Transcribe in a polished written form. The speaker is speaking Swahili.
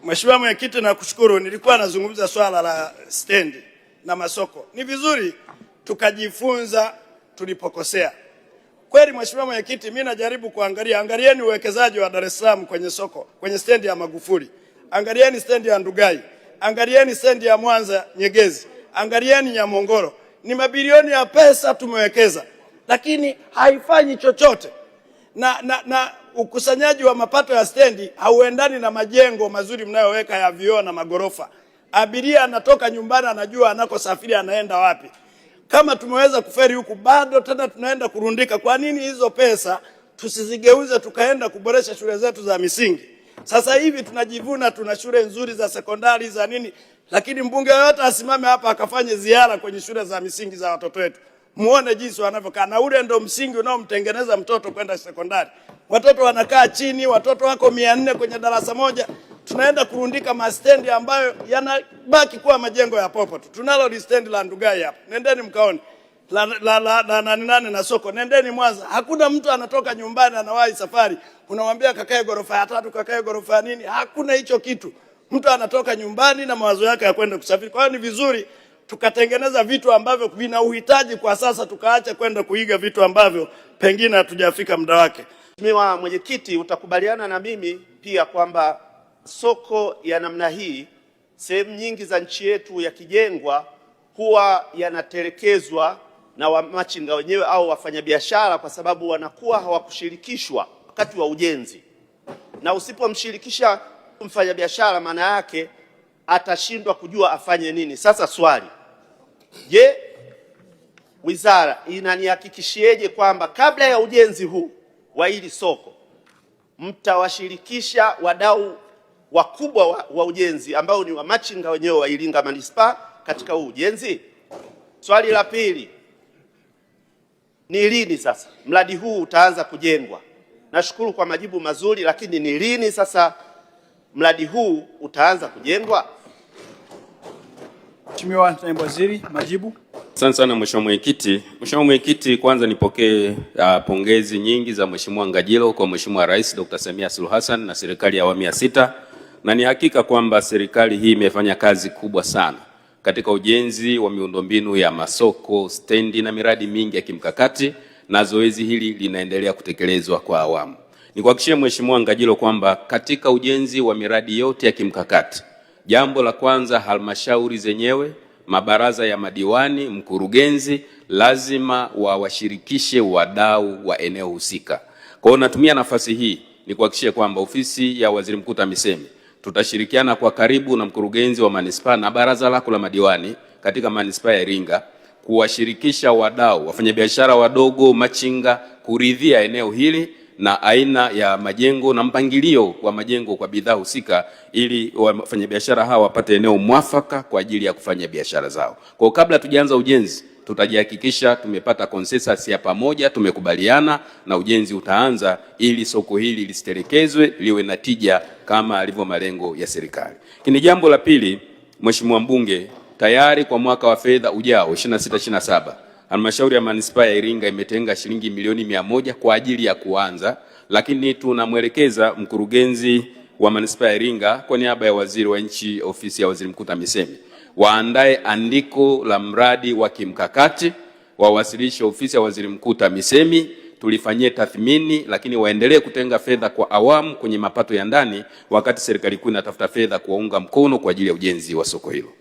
Mheshimiwa Mwenyekiti, nakushukuru. Nilikuwa nazungumza swala la stendi na masoko. Ni vizuri tukajifunza tulipokosea. Kweli Mheshimiwa Mwenyekiti, mimi najaribu kuangalia, angalieni uwekezaji wa Dar es Salaam kwenye soko, kwenye stendi ya Magufuli. Angalieni stendi ya Ndugai. Angalieni stendi ya Mwanza Nyegezi. Angalieni Nyamongoro. Ni mabilioni ya pesa tumewekeza, lakini haifanyi chochote. Na ukusanyaji wa mapato ya stendi hauendani na majengo mazuri mnayoweka ya vioo na magorofa. Abiria anatoka nyumbani anajua anakosafiri anaenda wapi. Kama tumeweza kuferi huku, bado tena tunaenda kurundika. Kwa nini hizo pesa tusizigeuze tukaenda kuboresha shule zetu za misingi? Sasa hivi tunajivuna tuna shule nzuri za sekondari za nini, lakini mbunge yote asimame hapa akafanye ziara kwenye shule za misingi za watoto wetu. Muone jinsi wanavyokaa, na ule ndo msingi unaomtengeneza mtoto kwenda sekondari. Watoto wanakaa chini, watoto wako 400 kwenye darasa moja. Tunaenda kurundika mastendi ambayo yanabaki kuwa majengo ya popo. Tunalo stendi la Ndugai hapa. Nendeni mkaone. Na soko. Nendeni Mwanza. Hakuna mtu anatoka nyumbani anawahi safari. Unamwambia kakae ghorofa ya 3, kakae ghorofa ya nini? Hakuna hicho kitu. Mtu anatoka nyumbani na mawazo yake ya kwenda kusafiri. Kwa hiyo ni vizuri tukatengeneza vitu ambavyo vina uhitaji kwa sasa, tukaacha kwenda kuiga vitu ambavyo pengine hatujafika muda wake. Mheshimiwa Mwenyekiti, utakubaliana na mimi pia kwamba soko ya namna hii sehemu nyingi za nchi yetu yakijengwa huwa yanatelekezwa na wamachinga wenyewe au wafanyabiashara, kwa sababu wanakuwa hawakushirikishwa wakati wa ujenzi. Na usipomshirikisha mfanyabiashara, maana yake atashindwa kujua afanye nini. Sasa swali, je, wizara inanihakikishieje kwamba kabla ya ujenzi huu wa hili soko mtawashirikisha wadau wakubwa wa ujenzi ambao ni wamachinga wenyewe wa Iringa Manispaa katika huu ujenzi? Swali la pili, ni lini sasa mradi huu utaanza kujengwa? Nashukuru kwa majibu mazuri, lakini ni lini sasa mradi huu utaanza kujengwa? Mheshimiwa Naibu Waziri, majibu. Asante sana Mheshimiwa Mwenyekiti. Mheshimiwa Mwenyekiti, kwanza nipokee pongezi nyingi za Mheshimiwa Ngajilo kwa Mheshimiwa Rais Dr. Samia Suluhu Hassan na serikali ya awamu ya 6, na ni hakika kwamba serikali hii imefanya kazi kubwa sana katika ujenzi wa miundombinu ya masoko, stendi na miradi mingi ya kimkakati, na zoezi hili linaendelea kutekelezwa kwa awamu. Nikuhakikishie Mheshimiwa Ngajilo kwamba katika ujenzi wa miradi yote ya kimkakati, jambo la kwanza, halmashauri zenyewe, mabaraza ya madiwani, mkurugenzi lazima wawashirikishe wadau wa eneo husika. Kwa hiyo natumia nafasi hii nikuhakikishie kwamba ofisi ya Waziri Mkuu TAMISEMI tutashirikiana kwa karibu na mkurugenzi wa manispaa na baraza lako la madiwani katika manispaa ya Iringa kuwashirikisha wadau, wafanyabiashara wadogo, machinga, kuridhia eneo hili na aina ya majengo na mpangilio wa majengo kwa bidhaa husika, ili wafanyabiashara hawa wapate eneo mwafaka kwa ajili ya kufanya biashara zao. Kwa kabla tujaanza ujenzi, tutajihakikisha tumepata consensus ya pamoja, tumekubaliana na ujenzi utaanza, ili soko hili lisitelekezwe, liwe na tija kama alivyo malengo ya serikali. Lakini jambo la pili, Mheshimiwa Mbunge, tayari kwa mwaka wa fedha ujao 26/27 Halmashauri ya Manispaa ya Iringa imetenga shilingi milioni 100 kwa ajili ya kuanza, lakini tunamwelekeza mkurugenzi wa Manispaa ya Iringa kwa niaba ya Waziri wa Nchi, Ofisi ya Waziri Mkuu TAMISEMI, waandae andiko la mradi wa kimkakati, wawasilishe Ofisi ya Waziri Mkuu TAMISEMI, tulifanyie tathmini, lakini waendelee kutenga fedha kwa awamu kwenye mapato ya ndani, wakati serikali kuu inatafuta fedha kuwaunga mkono kwa ajili ya ujenzi wa soko hilo.